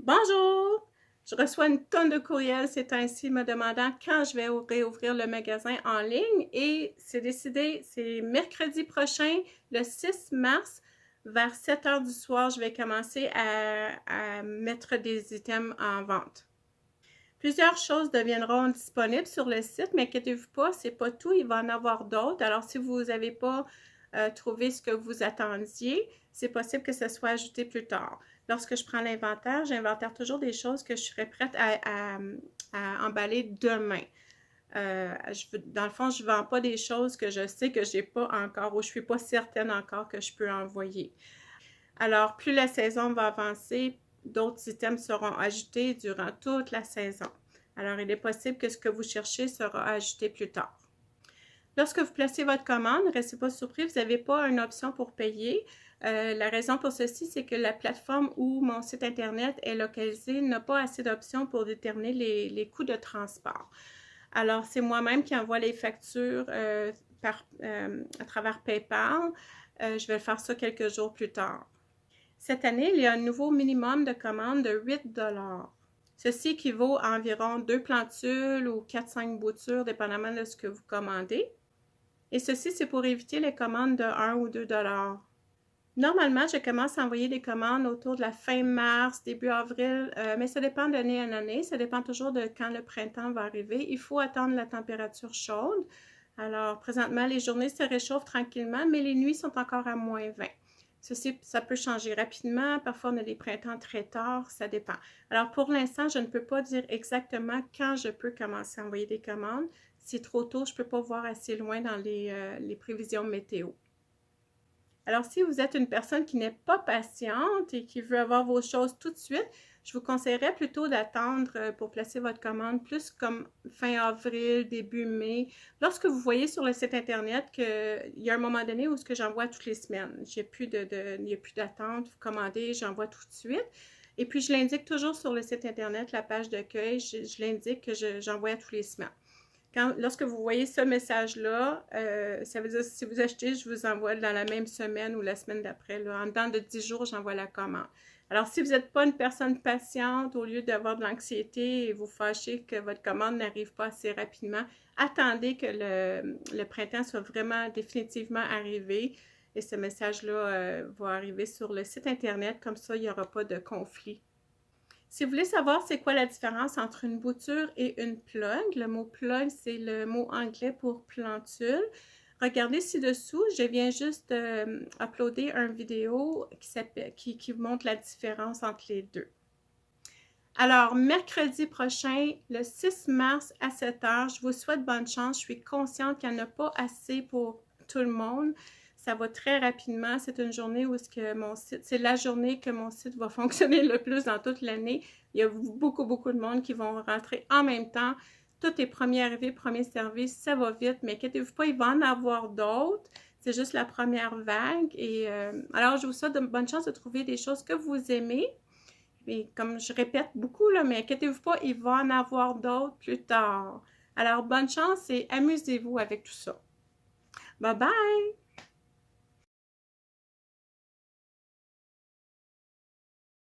Bonjour! Je reçois une tonne de courriels ces temps-ci me demandant quand je vais réouvrir le magasin en ligne et c'est décidé, c'est mercredi prochain, le 6 mars, vers 7 heures du soir, je vais commencer à mettre des items en vente. Plusieurs choses deviendront disponibles sur le site, mais inquiétez-vous pas, c'est pas tout, il va en avoir d'autres. Alors, si vous n'avez pas trouvé ce que vous attendiez, c'est possible que ce soit ajouté plus tard. Lorsque je prends l'inventaire, j'inventaire toujours des choses que je serais prête à emballer demain. Dans le fond, je ne vends pas des choses que je sais que je n'ai pas encore ou je ne suis pas certaine encore que je peux envoyer. Alors, plus la saison va avancer, d'autres items seront ajoutés durant toute la saison. Alors, il est possible que ce que vous cherchez sera ajouté plus tard. Lorsque vous placez votre commande, ne restez pas surpris, vous n'avez pas une option pour payer. La raison pour ceci, c'est que la plateforme où mon site Internet est localisé n'a pas assez d'options pour déterminer les coûts de transport. Alors, c'est moi-même qui envoie les factures à travers PayPal. Je vais faire ça quelques jours plus tard. Cette année, il y a un nouveau minimum de commande de 8 $. Ceci équivaut à environ 2 plantules ou 4-5 boutures, dépendamment de ce que vous commandez. Et ceci, c'est pour éviter les commandes de 1 ou 2 $. Normalement, je commence à envoyer des commandes autour de la fin mars, début avril, mais ça dépend d'année en année. Ça dépend toujours de quand le printemps va arriver. Il faut attendre la température chaude. Alors, présentement, les journées se réchauffent tranquillement, mais les nuits sont encore à -20. Ceci, ça peut changer rapidement. Parfois, on a des printemps très tard. Ça dépend. Alors, pour l'instant, je ne peux pas dire exactement quand je peux commencer à envoyer des commandes. C'est trop tôt. Je ne peux pas voir assez loin dans les prévisions météo. Alors, si vous êtes une personne qui n'est pas patiente et qui veut avoir vos choses tout de suite, je vous conseillerais plutôt d'attendre pour placer votre commande plus comme fin avril, début mai. Lorsque vous voyez sur le site Internet qu'il y a un moment donné où ce que j'envoie toutes les semaines, il n'y a plus d'attente, vous commandez, j'envoie tout de suite. Et puis, je l'indique toujours sur le site Internet, la page d'accueil, je l'indique que j'envoie toutes les semaines. Lorsque vous voyez ce message-là, ça veut dire que si vous achetez, je vous envoie dans la même semaine ou la semaine d'après. En dedans de 10 jours, j'envoie la commande. Alors, si vous n'êtes pas une personne patiente, au lieu d'avoir de l'anxiété et vous fâchez que votre commande n'arrive pas assez rapidement, attendez que le printemps soit vraiment définitivement arrivé et ce message-là va arriver sur le site Internet. Comme ça, il n'y aura pas de conflit. Si vous voulez savoir c'est quoi la différence entre une bouture et une plug, le mot plug, c'est le mot anglais pour plantule. Regardez ci-dessous, je viens juste uploader une vidéo qui montre la différence entre les deux. Alors, mercredi prochain, le 6 mars à 7 heures, je vous souhaite bonne chance. Je suis consciente qu'il n'y en a pas assez pour tout le monde. Ça va très rapidement. C'est une journée où c'est la journée que mon site va fonctionner le plus dans toute l'année. Il y a beaucoup, beaucoup de monde qui vont rentrer en même temps. Tout est premier arrivé, premier service. Ça va vite, mais inquiétez-vous pas, il va en avoir d'autres. C'est juste la première vague. Et alors, je vous souhaite de bonne chance de trouver des choses que vous aimez. Et comme je répète beaucoup, là, mais inquiétez-vous pas, il va en avoir d'autres plus tard. Alors, bonne chance et amusez-vous avec tout ça. Bye bye!